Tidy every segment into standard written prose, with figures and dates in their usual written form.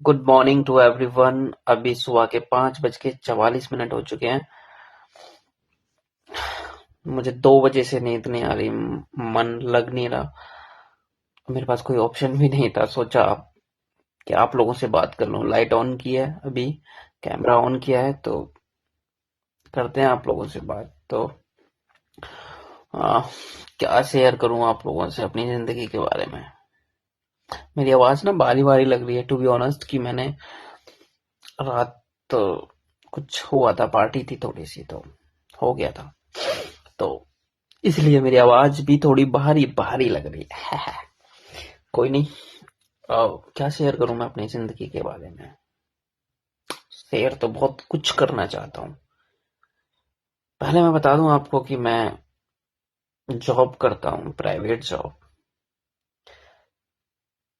Good morning to everyone. अभी सुबह के 5:44 हो चुके हैं। मुझे 2 बजे से नींद नहीं आ रही, मन लग नहीं रहा। मेरे पास कोई ऑप्शन भी नहीं था। सोचा कि आप लोगों से बात कर लूं। लाइट ऑन की है, अभी कैमरा ऑन किया है, तो करते हैं आप लोगों से बात। तो आ, क्या शेयर करूं आप लोगों से अपनी जिंदगी के बारे में। मेरी आवाज ना बारी बारी लग रही है, टू बी ऑनेस्ट। कि मैंने रात तो कुछ हुआ था, पार्टी थी थोड़ी सी, तो हो गया था, तो इसलिए मेरी आवाज भी थोड़ी भारी भारी लग रही है। कोई नहीं। क्या शेयर करूं मैं अपनी जिंदगी के बारे में। शेयर तो बहुत कुछ करना चाहता हूं। पहले मैं बता दूं आपको कि मैं जॉब करता हूं, प्राइवेट जॉब।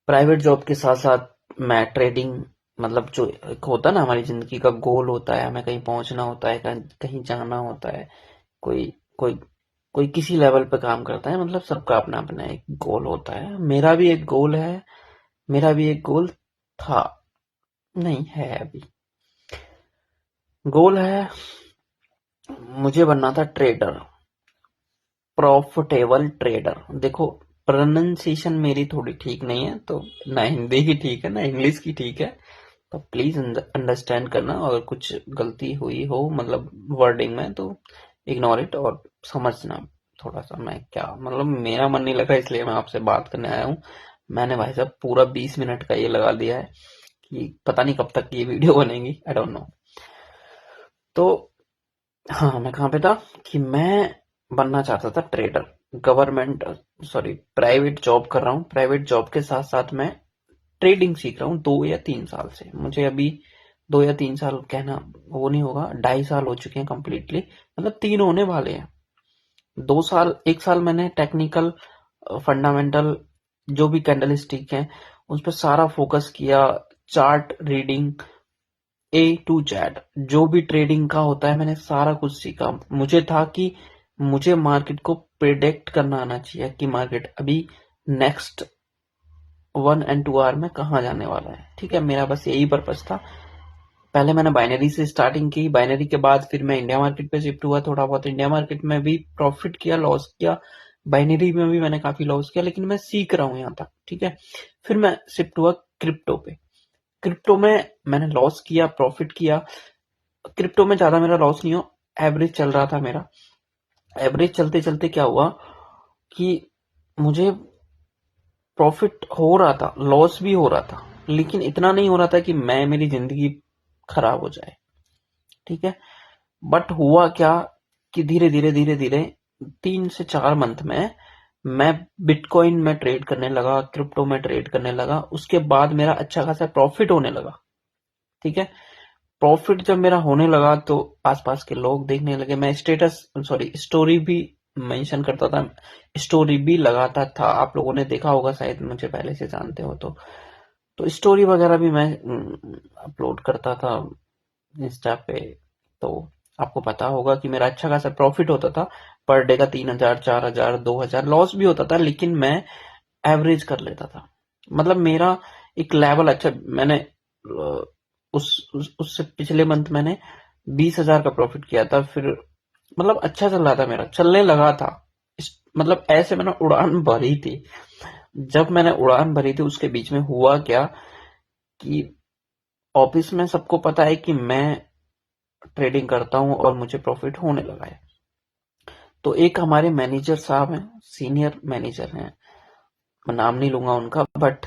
प्राइवेट जॉब के साथ साथ मैं ट्रेडिंग, मतलब जो एक होता है ना, हमारी जिंदगी का गोल होता है, हमें कहीं पहुंचना होता है, कहीं जाना होता है। कोई कोई कोई किसी लेवल पे काम करता है, मतलब सबका अपना अपना एक गोल होता है। मेरा भी एक गोल है। मेरा भी एक गोल था, नहीं है अभी। गोल है, मुझे बनना था ट्रेडर, प्रॉफिटेबल ट्रेडर। देखो, प्रोनाउंसिएशन मेरी थोड़ी ठीक नहीं है, तो ना हिंदी की ठीक है ना इंग्लिश की ठीक है। तो प्लीज अंडरस्टैंड करना, अगर कुछ गलती हुई हो मतलब वर्डिंग में, तो इग्नोर इट और समझना। थोड़ा सा मैं क्या मतलब, मेरा मन नहीं लगा, इसलिए मैं आपसे बात करने आया हूँ। मैंने भाई साहब पूरा 20 मिनट का ये लगा दिया है कि पता नहीं कब तक ये वीडियो बनेगी, आई डोंट नो। तो हाँ, मैं कहाँ पे था कि मैं बनना चाहता था trader. Government, sorry, private job कर रहा हूँ। प्राइवेट जॉब के साथ साथ मैं ट्रेडिंग सीख रहा हूँ 2 या 3 साल से। मुझे अभी 2 या 3 साल कहना वो नहीं होगा, 2.5 साल हो चुके हैं कम्प्लीटली, मतलब 3 होने वाले हैं। 2 साल, 1 साल मैंने टेक्निकल फंडामेंटल जो भी कैंडल स्टिक है उस पर सारा फोकस किया। Chart reading A to Z, जो भी ट्रेडिंग का होता है मैंने सारा कुछ सीखा। मुझे था कि मुझे मार्केट को प्रिडिक्ट करना आना चाहिए कि मार्केट अभी नेक्स्ट 1 and 2 आवर में कहाँ जाने वाला है। ठीक है, मेरा बस यही पर्पस था। पहले मैंने बाइनरी से स्टार्टिंग की, बाइनरी के बाद फिर मैं इंडिया मार्केट पे शिफ्ट हुआ। थोड़ा बहुत इंडिया मार्केट में भी प्रॉफिट किया, लॉस किया। बाइनरी में भी मैंने काफी लॉस किया, लेकिन मैं सीख रहा हूँ यहाँ तक। ठीक है, फिर मैं शिफ्ट हुआ क्रिप्टो पे। क्रिप्टो में मैंने लॉस किया, प्रॉफिट किया। क्रिप्टो में ज्यादा मेरा लॉस नहीं हो, एवरेज चल रहा था मेरा। एवरेज चलते चलते क्या हुआ कि मुझे प्रॉफिट हो रहा था, लॉस भी हो रहा था, लेकिन इतना नहीं हो रहा था कि मेरी जिंदगी खराब हो जाए। ठीक है, बट हुआ क्या कि धीरे धीरे धीरे धीरे 3 से 4 मंथ में मैं बिटकॉइन में ट्रेड करने लगा, क्रिप्टो में ट्रेड करने लगा। उसके बाद मेरा अच्छा खासा प्रॉफिट होने लगा। ठीक है, प्रॉफिट जब मेरा होने लगा तो आसपास के लोग देखने लगे। मैं स्टेटस, सॉरी, स्टोरी भी मेंशन करता था, स्टोरी भी लगाता था। आप लोगों ने देखा होगा, शायद मुझे पहले से जानते हो तो स्टोरी वगैरह भी मैं अपलोड करता था इंस्टा पे। तो आपको पता होगा कि मेरा अच्छा खासा प्रॉफिट होता था। पर डे का 3,000, 4,000, 2,000 लॉस भी होता था, लेकिन मैं एवरेज कर लेता था। मतलब मेरा एक लेवल अच्छा। मैंने उससे पिछले मंथ मैंने 20,000 का प्रॉफिट किया था। फिर मतलब अच्छा चल रहा था, मेरा चलने लगा था। मतलब ऐसे मैंने उड़ान भरी थी। जब मैंने उड़ान भरी थी, उसके बीच में हुआ क्या कि ऑफिस में सबको पता है कि मैं ट्रेडिंग करता हूँ और मुझे प्रॉफिट होने लगा है। तो एक हमारे मैनेजर साहब हैं, सीनियर मैनेजर हैं, मैं नाम नहीं लूंगा उनका, बट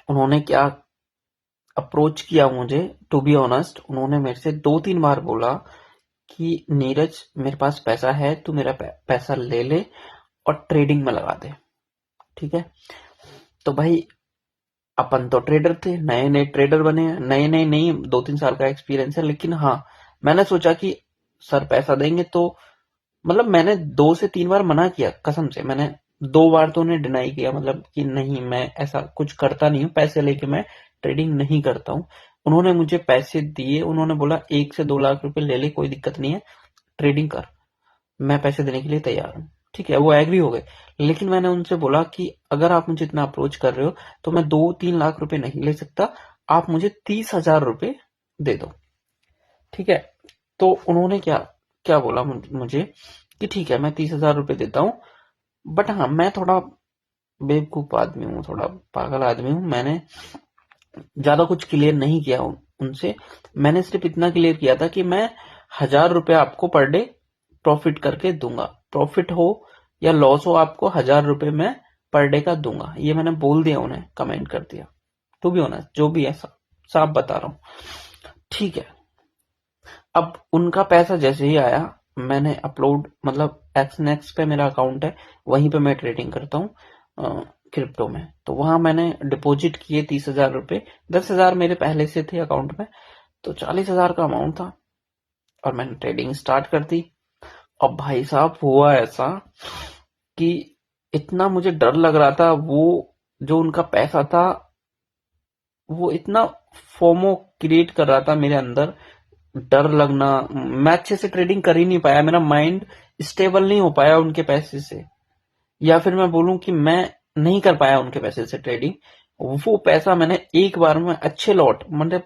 उन्होंने क्या अप्रोच किया मुझे, टू बी ऑनेस्ट। उन्होंने मेरे से 2-3 बार बोला कि नीरज, मेरे पास पैसा है, तू मेरा पैसा ले ले और ट्रेडिंग में लगा दे। ठीक है, तो भाई अपन तो ट्रेडर थे, नए नए ट्रेडर बने हैं, नए नए नहीं, 2-3 साल का एक्सपीरियंस है। लेकिन हाँ, मैंने सोचा कि सर पैसा देंगे तो, मतलब मैंने 2 से 3 बार मना किया कसम से। मैंने 2 बार तो उन्हें डिनाई किया, मतलब कि नहीं, मैं ऐसा कुछ करता नहीं हूँ, पैसे लेके मैं ट्रेडिंग नहीं करता हूँ। उन्होंने मुझे पैसे दिए, उन्होंने बोला 1 से 2 लाख रुपए ले ले, कोई दिक्कत नहीं है, ट्रेडिंग कर, मैं पैसे देने के लिए तैयार हूँ। ठीक है, वो एग्री हो गए। लेकिन मैंने उनसे बोला कि अगर आप मुझे इतना अप्रोच कर रहे हो तो मैं 2-3 लाख रुपए नहीं ले सकता। आप मुझे 30,000 रुपए दे दो। ठीक है, तो उन्होंने क्या क्या बोला मुझे कि ठीक है, मैं 30,000 रुपए देता हूँ, बट हाँ, मैं थोड़ा बेवकूफ आदमी हूँ, थोड़ा पागल आदमी हूँ। मैंने ज्यादा कुछ क्लियर नहीं किया उनसे। मैंने सिर्फ इतना क्लियर किया था कि मैं 1,000 रुपए आपको पर डे प्रॉफिट करके दूंगा। प्रॉफिट हो या लॉस हो, आपको 1,000 रुपए मैं पर डे का दूंगा। ये मैंने बोल दिया, उन्हें कमेंट कर दिया। टू बी ऑनेस्ट, जो भी है साफ बता रहा हूँ। ठीक है, अब उनका पैसा जैसे ही आया, मैंने अपलोड, मतलब एक्सनेक्स पे मेरा अकाउंट है, वहीं पे मैं ट्रेडिंग करता हूँ क्रिप्टो में। तो वहां मैंने डिपॉजिट किए 30,000 रुपए। 10,000 मेरे पहले से थे अकाउंट में, तो 40,000 का अमाउंट था, और मैंने ट्रेडिंग स्टार्ट कर दी। अब भाई साहब, हुआ ऐसा कि इतना मुझे डर लग रहा था। वो जो उनका पैसा था, वो इतना फोमो क्रिएट कर रहा था मेरे अंदर, डर लगना। मैं अच्छे से ट्रेडिंग कर ही नहीं पाया, मेरा माइंड स्टेबल नहीं हो पाया उनके पैसे से, या फिर मैं बोलूं कि मैं नहीं कर पाया उनके पैसे से ट्रेडिंग। वो पैसा मैंने एक बार में अच्छे लॉट, मतलब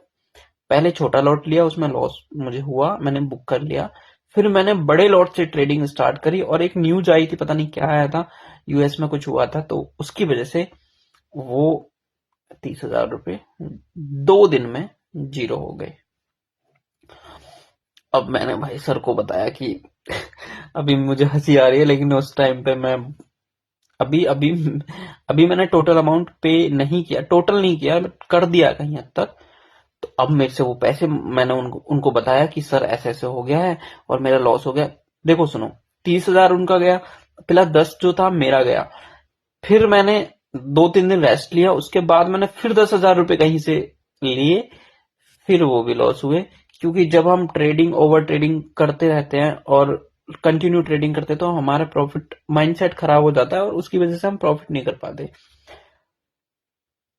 पहले छोटा लॉट लिया, उसमें लॉस मुझे हुआ, मैंने बुक कर लिया। फिर मैंने बड़े लॉट से ट्रेडिंग स्टार्ट करी, और एक न्यूज आई थी, पता नहीं क्या आया था, यूएस में कुछ हुआ था, तो उसकी वजह से वो 30,000 रुपए 2 दिन में जीरो हो गए। अब मैंने भाई सर को बताया कि अभी मुझे हंसी आ रही है, लेकिन उस टाइम पे मैं अभी अभी अभी मैंने टोटल अमाउंट पे नहीं किया, टोटल नहीं किया, बट कर दिया कहीं हद तक। तो अब मेरे से वो पैसे, मैंने उनको बताया कि सर ऐसे ऐसे हो गया है और मेरा लॉस हो गया। देखो सुनो, 30,000 उनका गया, प्लस 10 जो था मेरा गया। फिर मैंने 2-3 दिन रेस्ट लिया, उसके बाद मैंने फिर 10,000 रुपए कहीं से लिए, फिर वो भी लॉस हुए। क्योंकि जब हम ट्रेडिंग, ओवर ट्रेडिंग करते रहते हैं और कंटिन्यू ट्रेडिंग करते हैं, तो हमारा प्रॉफिट माइंडसेट खराब हो जाता है, और उसकी वजह से हम प्रॉफिट नहीं कर पाते।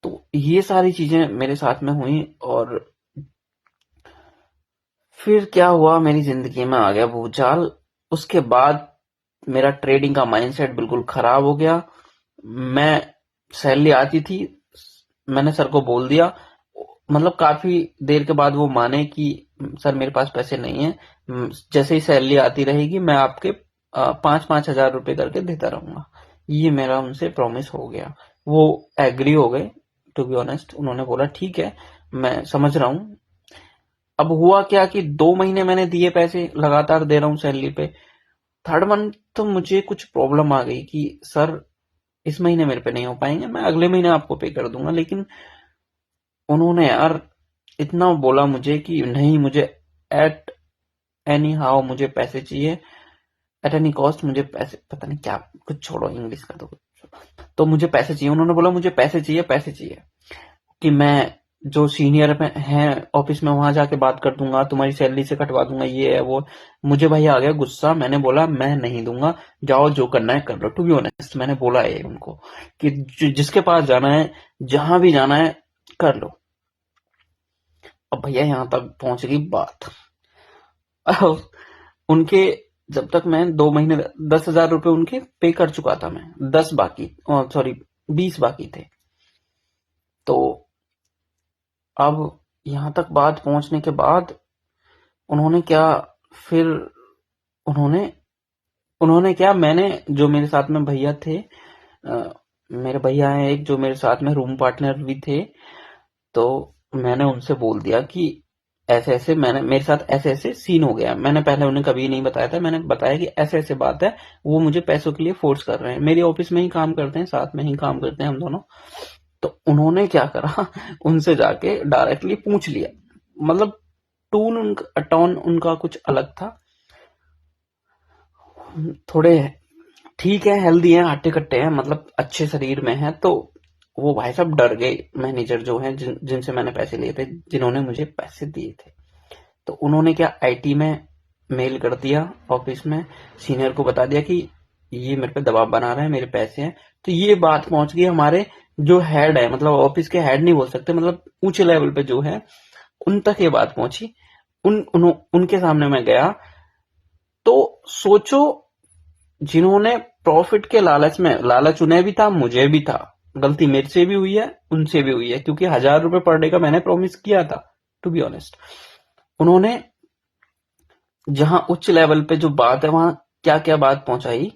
तो ये सारी चीजें मेरे साथ में हुई, और फिर क्या हुआ, मेरी जिंदगी में आ गया भूचाल। उसके बाद मेरा ट्रेडिंग का माइंडसेट बिल्कुल खराब हो गया। मैं सैलरी आती थी, मैंने सर को बोल दिया, मतलब काफी देर के बाद वो माने कि सर मेरे पास पैसे नहीं है, जैसे ही सैलरी आती रहेगी मैं आपके 5-5 हजार रुपए करके देता रहूंगा। ये मेरा उनसे प्रॉमिस हो गया। वो एग्री हो गए, टू बी ऑनेस्ट। उन्होंने बोला ठीक है, मैं समझ रहा हूँ। अब हुआ क्या कि 2 महीने मैंने दिए पैसे, लगातार दे रहा हूँ सैलरी पे। थर्ड मंथ तो मुझे कुछ प्रॉब्लम आ गई कि सर इस महीने मेरे पे नहीं हो पाएंगे, मैं अगले महीने आपको पे कर दूंगा। लेकिन उन्होंने यार इतना बोला मुझे कि नहीं, मुझे एट एनी हाउ मुझे पैसे चाहिए, एट एनी कॉस्ट मुझे पैसे, पता नहीं क्या, कुछ छोड़ो, इंग्लिश का तो तो मुझे पैसे चाहिए। उन्होंने बोला मुझे पैसे चाहिए, पैसे चाहिए, कि मैं जो सीनियर में है ऑफिस में, वहां जाके बात कर दूंगा, तुम्हारी सैलरी से कटवा दूंगा, ये है वो। मुझे भाई आ गया गुस्सा, मैंने बोला मैं नहीं दूंगा, जाओ जो करना है कर लो। टू बी ऑनेस्ट, मैंने बोला है उनको कि जिसके पास जाना है, जहां भी जाना है, कर लो। अब भैया यहां तक पहुंच गई बात। अब उनके, जब तक मैं 2 महीने, 10,000 रुपए उनके पे कर चुका था मैं, 10 बाकी, सॉरी 20 बाकी थे। तो अब यहां तक बात पहुंचने के बाद उन्होंने क्या, फिर उन्होंने उन्होंने क्या, मैंने, जो मेरे साथ में भैया थे, मेरे भैया हैं एक, जो मेरे साथ में रूम पार्टनर भी थे, तो मैंने उनसे बोल दिया कि ऐसे ऐसे, मैंने, मेरे साथ ऐसे ऐसे सीन हो गया। मैंने पहले उन्हें कभी नहीं बताया था, मैंने बताया कि ऐसे ऐसे बात है, वो मुझे पैसों के लिए फोर्स कर रहे हैं। मेरे ऑफिस में ही काम करते हैं, साथ में ही काम करते हैं हम दोनों। तो उन्होंने क्या करा, उनसे जाके डायरेक्टली पूछ लिया। मतलब टोन उनका कुछ अलग था, थोड़े ठीक है, हेल्दी हैं, हट्टे कट्टे हैं, मतलब अच्छे शरीर में हैं। तो वो भाई साहब डर गए, मैनेजर जो हैं, जिनसे मैंने पैसे लिए थे, जिन्होंने मुझे पैसे दिए थे। तो उन्होंने क्या, आईटी में मेल कर दिया, ऑफिस में सीनियर को बता दिया कि ये मेरे पे दबाव बना रहे हैं, मेरे पैसे हैं। तो ये बात पहुंच गई हमारे जो हेड है, मतलब ऑफिस के हेड नहीं बोल सकते, मतलब ऊंचे लेवल पे जो है, उन तक ये बात पहुंची। उनके सामने मैं गया। तो सोचो, जिन्होंने प्रॉफिट के लालच में, लालच उन्हें भी था, मुझे भी था, गलती मेरे से भी हुई है, उनसे भी हुई है, क्योंकि 1,000 रुपए पर डे का मैंने प्रॉमिस किया था। टू बी ऑनेस्ट, उन्होंने जहां उच्च लेवल पे जो बात है वहां क्या क्या बात पहुंचाई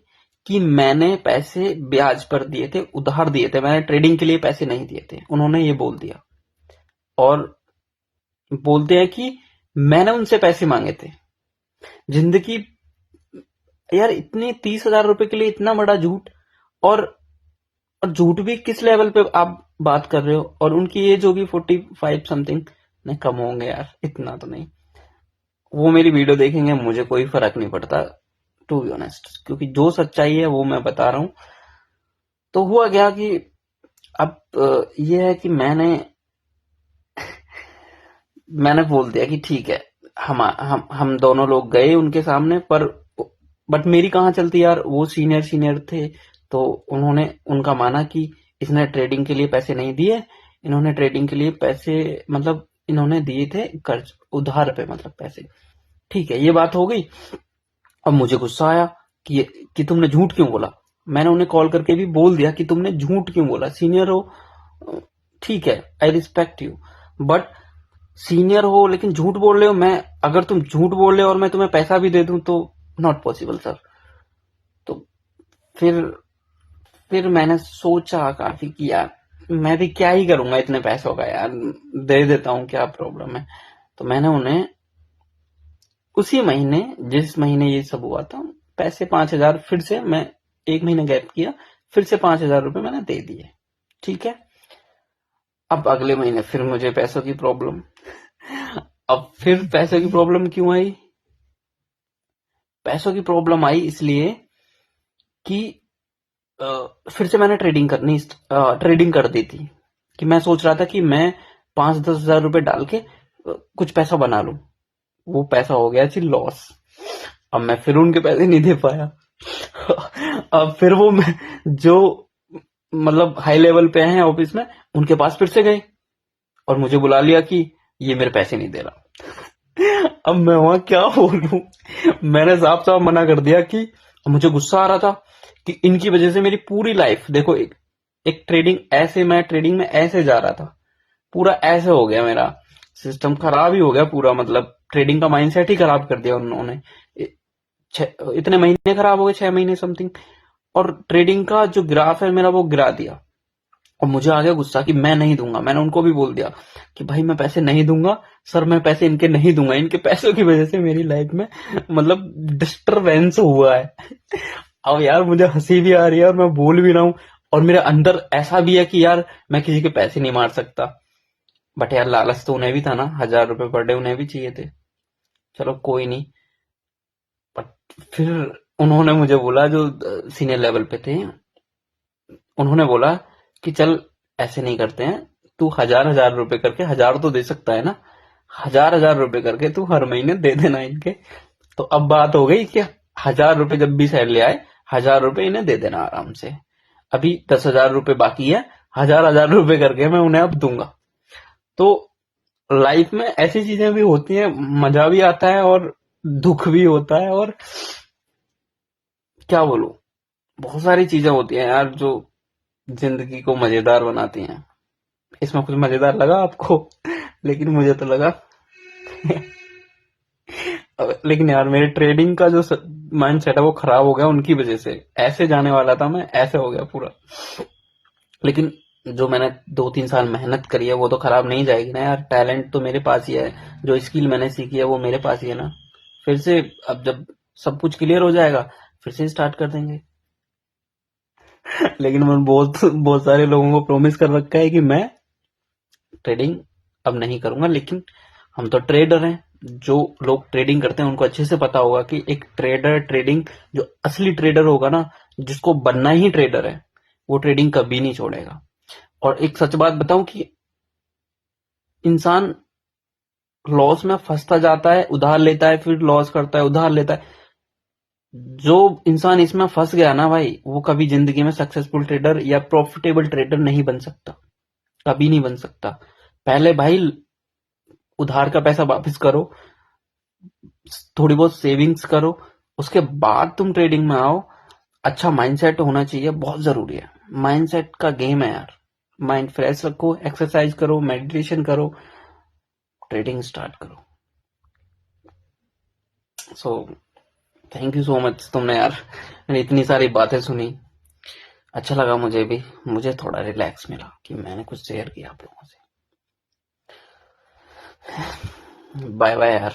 कि मैंने पैसे ब्याज पर दिए थे, उधार दिए थे, मैंने ट्रेडिंग के लिए पैसे नहीं दिए थे, उन्होंने ये बोल दिया। और बोलते हैं कि मैंने उनसे पैसे मांगे थे। जिंदगी, यार इतने 30,000 रुपए के लिए इतना बड़ा झूठ। और और झूठ भी किस लेवल पे आप बात कर रहे हो, और उनकी एज होगी 45 समथिंग, नहीं कम होंगे यार, इतना तो नहीं। वो मेरी वीडियो देखेंगे, मुझे कोई फर्क नहीं पड़ता, टू बी ऑनेस्ट, क्योंकि जो सच्चाई है वो मैं बता रहा हूं। तो हुआ क्या कि अब ये है कि मैंने बोल दिया कि ठीक है, हम दोनों लोग गए उनके सामने, पर बट मेरी कहाँ चलती यार, वो सीनियर सीनियर थे, तो उन्होंने उनका माना कि इसने ट्रेडिंग के लिए पैसे नहीं दिए, इन्होंने ट्रेडिंग के लिए पैसे, मतलब इन्होंने दिए थे कर्ज उधार पे, मतलब पैसे। ठीक है, ये बात हो गई। अब मुझे गुस्सा आया कि तुमने झूठ क्यों बोला। मैंने उन्हें कॉल करके भी बोल दिया कि तुमने झूठ क्यों बोला, सीनियर हो, ठीक है, I respect you, but senior हो लेकिन झूठ बोल रहे हो। मैं, अगर तुम झूठ बोल रहे हो और मैं तुम्हें पैसा भी दे दूं तो नॉट पॉसिबल सर। तो फिर मैंने सोचा काफी कि यार मैं भी क्या ही करूंगा इतने पैसों का, यार दे देता हूँ, क्या प्रॉब्लम है। तो मैंने उन्हें उसी महीने, जिस महीने ये सब हुआ था, पैसे 5,000 फिर से, मैं 1 महीने गैप किया, फिर से 5,000 रुपए मैंने दे दिए। ठीक है, अब अगले महीने फिर मुझे पैसों की प्रॉब्लम। अब फिर पैसों की प्रॉब्लम क्यों आई? पैसों की प्रॉब्लम आई इसलिए कि फिर से मैंने ट्रेडिंग कर दी थी, कि मैं सोच रहा था कि मैं 5-10 हजार रुपए डाल के कुछ पैसा बना लूं। वो पैसा हो गया जी लॉस। अब मैं फिर उनके पैसे नहीं दे पाया। अब फिर वो मैं, जो मतलब हाई लेवल पे हैं ऑफिस में, उनके पास फिर से गए और मुझे बुला लिया कि ये मेरे पैसे नहीं दे रहा। अब मैं वहां क्या बोलूं। मैंने साफ साफ मना कर दिया कि मुझे गुस्सा आ रहा था कि इनकी वजह से मेरी पूरी लाइफ, देखो एक ट्रेडिंग ऐसे, मैं ट्रेडिंग में ऐसे जा रहा था, पूरा ऐसे हो गया, मेरा सिस्टम खराब ही हो गया पूरा, मतलब ट्रेडिंग का माइंडसेट ही खराब कर दिया उन्होंने। इतने महीने खराब हो गए, 6 महीने समथिंग, और ट्रेडिंग का जो ग्राफ है मेरा वो गिरा दिया। और मुझे आ गया गुस्सा कि मैं नहीं दूंगा। मैंने उनको भी बोल दिया कि भाई मैं पैसे नहीं दूंगा सर, मैं पैसे इनके नहीं दूंगा, इनके पैसों की वजह से मेरी लाइफ में मतलब डिस्टरबेंस हुआ है। अब यार मुझे हंसी भी आ रही है और मैं बोल भी रहा हूँ, और मेरे अंदर ऐसा भी है कि यार मैं किसी के पैसे नहीं मार सकता, बट यार लालच तो उन्हें भी था ना, 1,000 रुपए पर डे उन्हें भी चाहिए थे। चलो कोई नहीं। बट फिर उन्होंने मुझे बोला, जो सीनियर लेवल पे थे, उन्होंने बोला कि चल ऐसे नहीं करते हैं, तू 1,000 1,000 रुपए करके, 1,000 तो दे सकता है ना, 1,000 1,000 रुपए करके तू हर महीने दे देना इनके। तो अब बात हो गई कि 1,000 रुपए जब भी सैलरी आए, 1,000 रुपए इन्हें दे देना आराम से। अभी 10,000 रुपए बाकी है, 1,000 1,000 रुपए करके मैं उन्हें अब दूंगा। तो लाइफ में ऐसी चीजें भी होती हैं, मजा भी आता है और दुख भी होता है, और क्या बोलूं, बहुत सारी चीजें होती हैं यार जो जिंदगी को मजेदार बनाती हैं। इसमें कुछ मजेदार लगा आपको? लेकिन मुझे तो लगा। लेकिन यार मेरे ट्रेडिंग का जो माइंड सेट है वो खराब हो गया उनकी वजह से। ऐसे जाने वाला था मैं, ऐसे हो गया पूरा। लेकिन जो मैंने 2-3 साल मेहनत करी है वो तो खराब नहीं जाएगी ना यार। टैलेंट तो मेरे पास ही है, जो स्किल मैंने सीखी है वो मेरे पास ही है ना। फिर से अब जब सब कुछ क्लियर हो जाएगा, फिर से स्टार्ट कर देंगे। लेकिन मैं बहुत बहुत सारे लोगों को प्रॉमिस कर रखा है कि मैं ट्रेडिंग अब नहीं करूंगा। लेकिन हम तो ट्रेडर हैं, जो लोग ट्रेडिंग करते हैं उनको अच्छे से पता होगा कि एक ट्रेडर, ट्रेडिंग, जो असली ट्रेडर होगा ना, जिसको बनना ही ट्रेडर है, वो ट्रेडिंग कभी नहीं छोड़ेगा। और एक सच बात बताऊं कि इंसान लॉस में फंसता जाता है, उधार लेता है, फिर लॉस करता है, उधार लेता है। जो इंसान इसमें फंस गया ना भाई, वो कभी जिंदगी में सक्सेसफुल ट्रेडर या प्रॉफिटेबल ट्रेडर नहीं बन सकता, कभी नहीं बन सकता। पहले भाई उधार का पैसा वापस करो, थोड़ी बहुत सेविंग्स करो, उसके बाद तुम ट्रेडिंग में आओ। अच्छा माइंडसेट होना चाहिए, बहुत जरूरी है। माइंडसेट का गेम है यार। माइंड फ्रेश रखो, एक्सरसाइज करो, मेडिटेशन करो, ट्रेडिंग स्टार्ट करो। So thank you so much, तुमने यार इतनी सारी बातें सुनी। अच्छा लगा मुझे भी, मुझे थोड़ा रिलैक्स मिला कि मैंने कुछ शेयर किया आप लोगों से। बाय बाय यार।